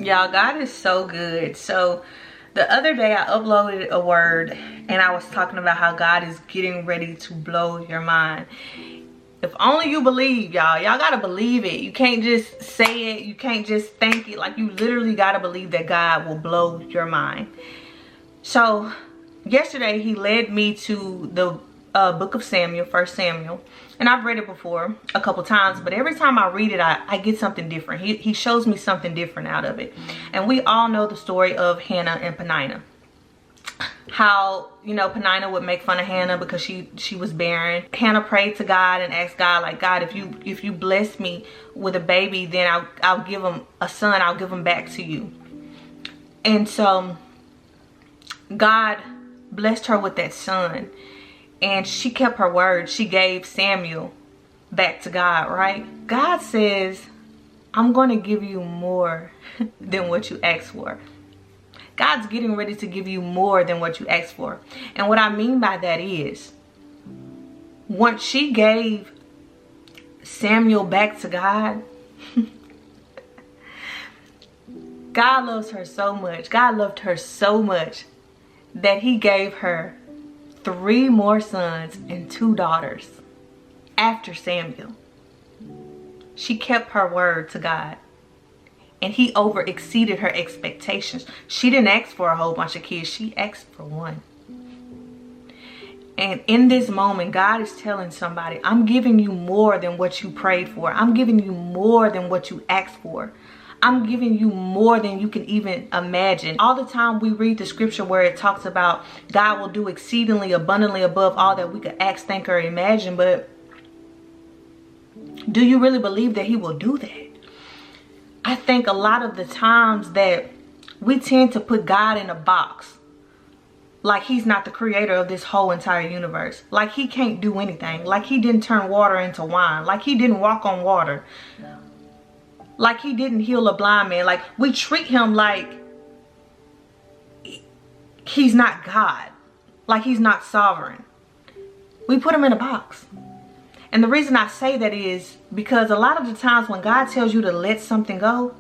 Y'all, God is so good. So the other day I uploaded a word and I was talking about how God is getting ready to blow your mind. If only you believe, y'all gotta believe it. You can't just say it, you can't just think it. Like, you literally gotta believe that God will blow your mind. So yesterday he led me to the book of Samuel, 1 Samuel, and I've read it before a couple times, but every time I read it I get something different. He shows me something different out of it. And we all know the story of Hannah and Peninnah. How, you know, Peninnah would make fun of Hannah because she was barren. Hannah prayed to God and asked God, like, God, if you bless me with a baby, then I'll give him a son. I'll give him back to you. And so God blessed her with that son, and she kept her word. She gave Samuel back to God, right? God says, I'm going to give you more than what you asked for. God's getting ready to give you more than what you asked for. And what I mean by that is, once she gave Samuel back to God, God loves her so much. God loved her so much that he gave her 3 more sons and 2 daughters after Samuel. She kept her word to God. And he over exceeded her expectations. She didn't ask for a whole bunch of kids. She asked for 1. And in this moment, God is telling somebody, I'm giving you more than what you prayed for. I'm giving you more than what you asked for. I'm giving you more than you can even imagine. All the time we read the scripture where it talks about God will do exceedingly abundantly above all that we could ask, think, or imagine. But do you really believe that he will do that? I think a lot of the times that we tend to put God in a box. Like he's not the creator of this whole entire universe. Like he can't do anything. Like he didn't turn water into wine. Like he didn't walk on water. Like he didn't heal a blind man. Like we treat him like he's not God. Like he's not sovereign. We put him in a box. And the reason I say that is because a lot of the times when God tells you to let something go,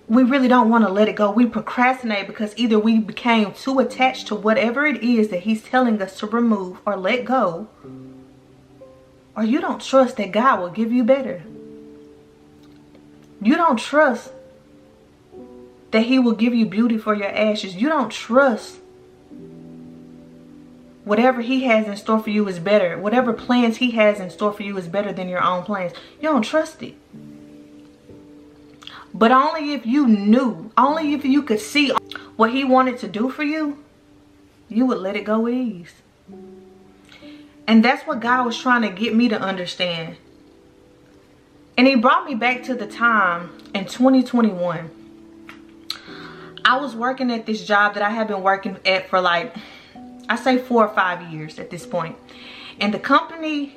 we really don't want to let it go. We procrastinate because either we became too attached to whatever it is that he's telling us to remove or let go, or you don't trust that God will give you better. You don't trust that he will give you beauty for your ashes. You don't trust whatever he has in store for you is better. Whatever plans he has in store for you is better than your own plans. You don't trust it. But only if you knew, only if you could see what he wanted to do for you, you would let it go with ease. And that's what God was trying to get me to understand. And he brought me back to the time in 2021. I was working at this job that I have been working at for like, I say 4 or 5 years at this point. And the company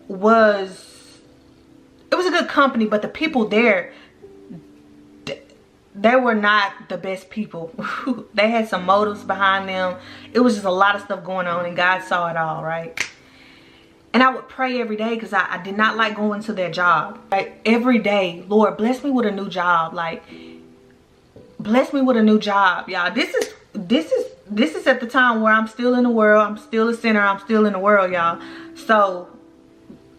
was, it was a good company, but the people there, they were not the best people. They had some motives behind them. It was just a lot of stuff going on, and God saw it all, right? And I would pray every day because I did not like going to their job. Like every day, Lord, bless me with a new job. Like, bless me with a new job, y'all. This is at the time where I'm still in the world. I'm still a sinner. I'm still in the world, y'all. So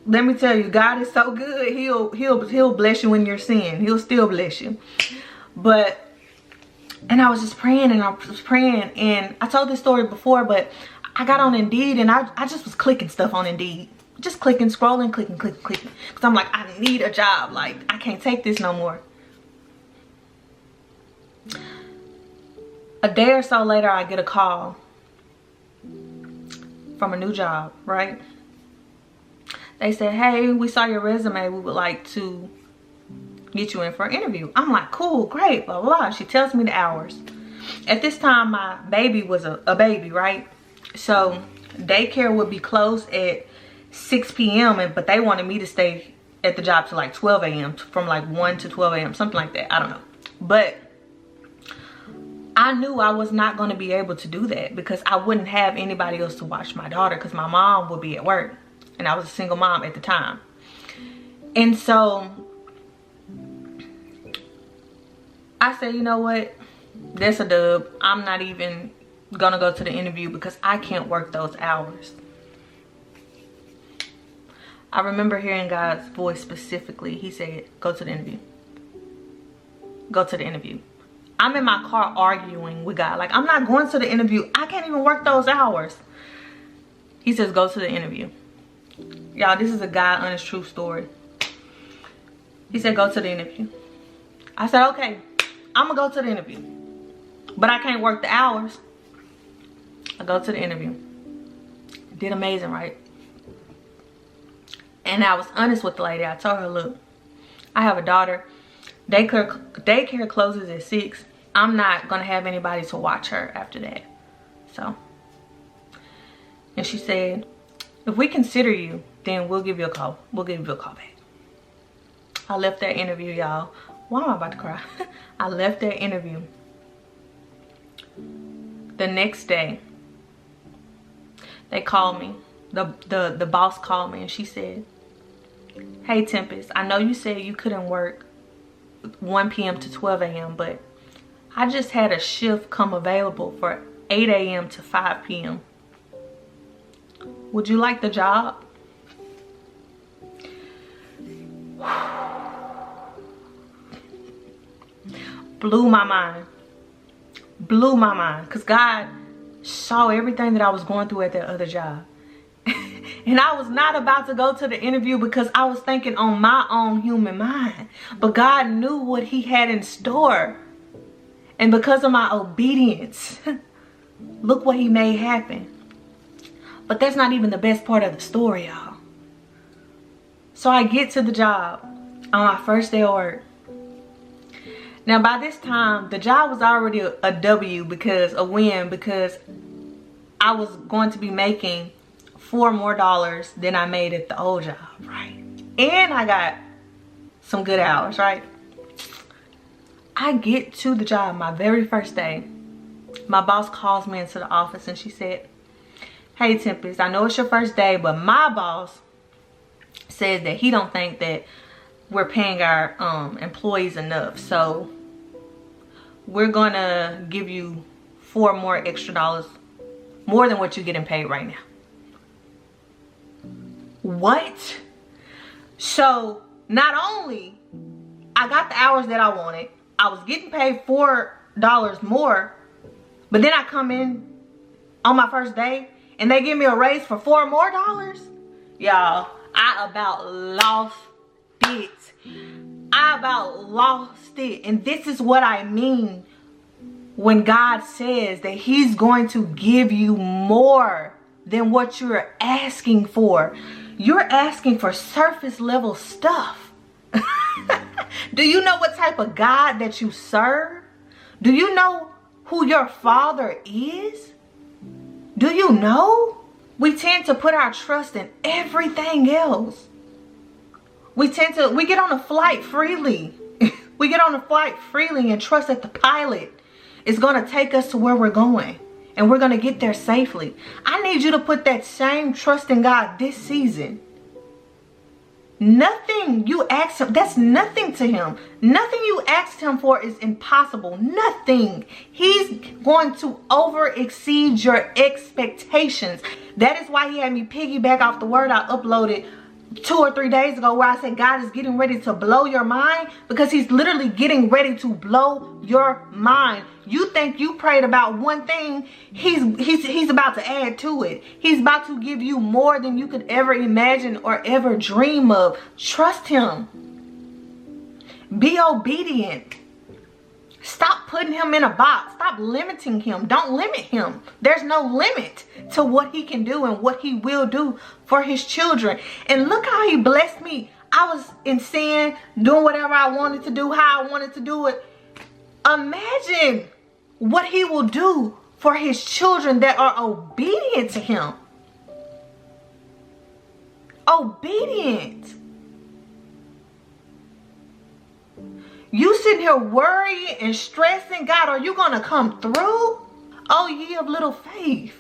let me tell you, God is so good. He'll bless you in your sin. He'll still bless you. But, and I was just praying and I was praying, and I told this story before, but I got on Indeed and I just was clicking stuff on Indeed. Just clicking, scrolling, clicking. Because I'm like, I need a job. Like, I can't take this no more. A day or so later, I get a call from a new job, right? They said, hey, we saw your resume. We would like to get you in for an interview. I'm like, cool, great, blah, blah, blah. She tells me the hours. At this time, my baby was a baby, right? So daycare would be closed at 6 p.m. But they wanted me to stay at the job till like 12 a.m. From like 1 to 12 a.m. Something like that. I don't know. But I knew I was not going to be able to do that because I wouldn't have anybody else to watch my daughter because my mom would be at work. And I was a single mom at the time. And so I said, you know what? That's a dub. I'm not even gonna go to the interview because I can't work those hours. I remember hearing God's voice specifically. He said, go to the interview. Go to the interview. I'm in my car arguing with God. Like, I'm not going to the interview. I can't even work those hours. He says, go to the interview. Y'all, this is a God honest true story. He said, go to the interview. I said, okay, I'm gonna go to the interview. But I can't work the hours. I go to the interview. Did amazing, right? And I was honest with the lady. I told her, look, I have a daughter. Daycare closes at 6. I'm not gonna have anybody to watch her after that. So, and she said, if we consider you, then we'll give you a call. We'll give you a call back. I left that interview, y'all. Why am I about to cry? I left that interview. The next day, they called me. The boss called me and she said, hey Tempest, I know you said you couldn't work 1 p.m. to 12 a.m. but I just had a shift come available for 8 a.m. to 5 p.m. Would you like the job? Blew my mind. Blew my mind. Because God saw everything that I was going through at that other job. And I was not about to go to the interview because I was thinking on my own human mind. But God knew what he had in store. And because of my obedience, look what he made happen. But that's not even the best part of the story, y'all. So I get to the job on my first day of work. Now by this time, the job was already a W, because a win, because I was going to be making $4 more than I made at the old job, right? And I got some good hours, right? I get to the job my very first day. My boss calls me into the office and she said, hey Tempest, I know it's your first day, but my boss says that he don't think that we're paying our employees enough. So we're gonna give you $4 more extra, more than what you're getting paid right now. What? So not only I got the hours that I wanted, I was getting paid $4 more, but then I come in on my first day and they give me a raise for $4 more. Y'all, I about lost it. I about lost it. And this is what I mean when God says that he's going to give you more than what you're asking for. You're asking for surface level stuff. Do you know what type of God that you serve? Do you know who your Father is? Do you know? We tend to put our trust in everything else. We get on a flight freely. We get on a flight freely and trust that the pilot is going to take us to where we're going. And we're going to get there safely. I need you to put that same trust in God this season. Nothing you ask him, that's nothing to him. Nothing you asked him for is impossible. Nothing. He's going to over exceed your expectations. That is why he had me piggyback off the word I uploaded 2 or 3 days ago, where I said God is getting ready to blow your mind, because he's literally getting ready to blow your mind. You think you prayed about one thing, he's about to add to it. He's about to give you more than you could ever imagine or ever dream of. Trust him. Be obedient. Stop putting him in a box. Stop limiting him. Don't limit him. There's no limit to what he can do and what he will do for his children. And look how he blessed me. I was in sin, doing whatever I wanted to do, how I wanted to do it. Imagine what he will do for his children that are obedient to him. Obedient. You sitting here worrying and stressing, God, are you going to come through? Oh, ye of little faith.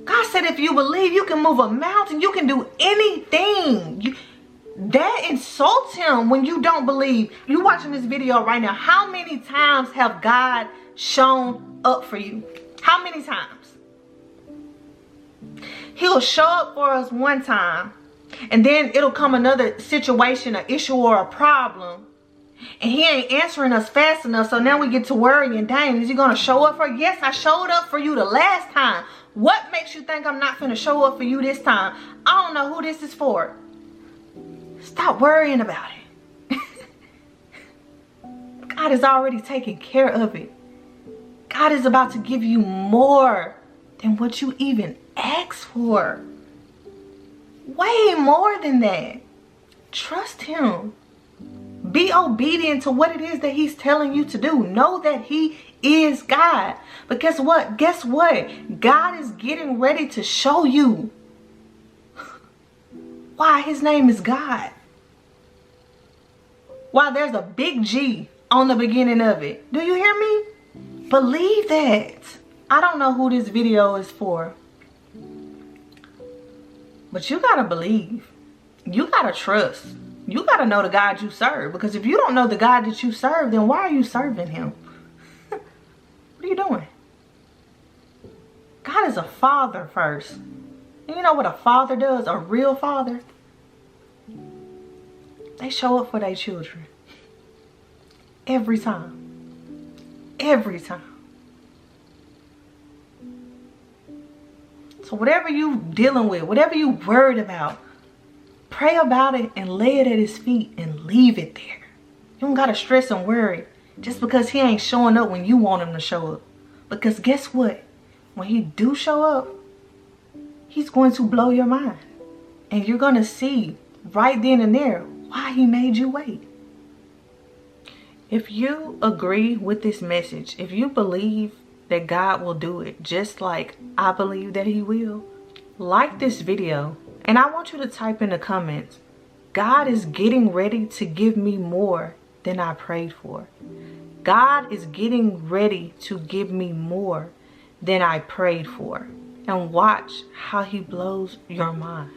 God said if you believe, you can move a mountain. You can do anything. That insults him when you don't believe. You watching this video right now. How many times have God shown up for you? How many times? He'll show up for us one time, and then it'll come another situation, an issue, or a problem, and he ain't answering us fast enough. So now we get to worrying, dang, is he gonna show up for? Yes, I showed up for you the last time. What makes you think I'm not gonna show up for you this time? I don't know who this is for. Stop worrying about it. God is already taking care of it. God is about to give you more than what you even asked for. Way more than that. Trust him. Be obedient to what it is that he's telling you to do. Know that he is God. But guess what? Guess what? God is getting ready to show you why his name is God. Why there's a big G on the beginning of it. Do you hear me? Believe that. I don't know who this video is for, but you gotta believe. You gotta trust. You gotta know the God you serve. Because if you don't know the God that you serve, then why are you serving him? What are you doing? God is a father first. And you know what a father does? A real father? They show up for their children. Every time. Every time. So whatever you dealing with, whatever you worried about, pray about it and lay it at his feet and leave it there. You don't gotta stress and worry just because he ain't showing up when you want him to show up. Because guess what? When he do show up, he's going to blow your mind. And you're gonna see right then and there why he made you wait. If you agree with this message, if you believe that God will do it just like I believe that he will, like this video. And I want you to type in the comments, God is getting ready to give me more than I prayed for. God is getting ready to give me more than I prayed for. And watch how he blows your mind.